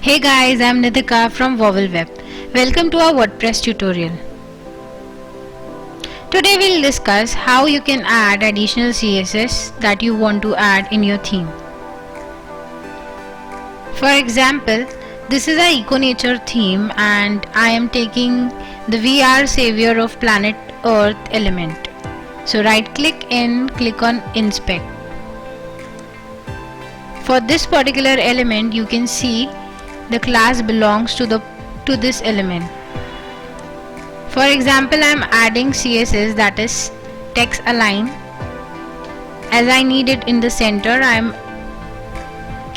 Hey guys, I'm Nidhika from VowelWeb. Welcome to our WordPress tutorial. Today we'll discuss how you can add additional CSS that you want to add in your theme. For example, this is a Eco Nature theme and I am taking the We Are Savior of Planet Earth element. So right click and click on Inspect. For this particular element you can see the class belongs to this element. For example, I am adding CSS that is text align. As I need it in the center, I am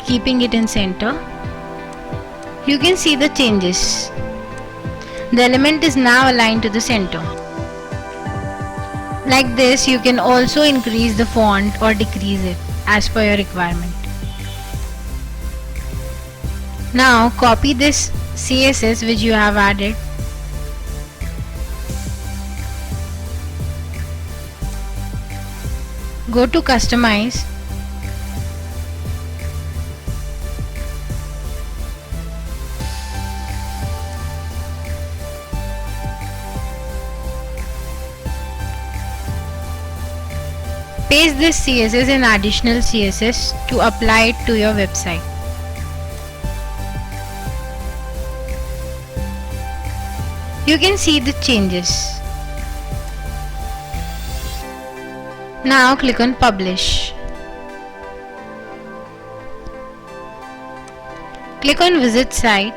keeping it in center. You can see the changes. The element is now aligned to the center. Like this, you can also increase the font or decrease it as per your requirement. Now copy this CSS which you have added. Go to Customize. Paste this CSS in additional CSS to apply it to your website. You can see the changes. Now click on Publish. Click on Visit Site.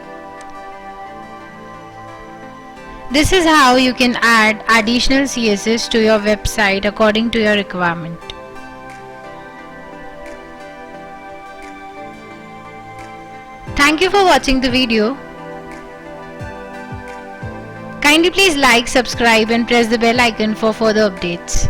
This is how you can add additional CSS to your website according to your requirement. Thank you for watching the video. Kindly please like, subscribe and press the bell icon for further updates.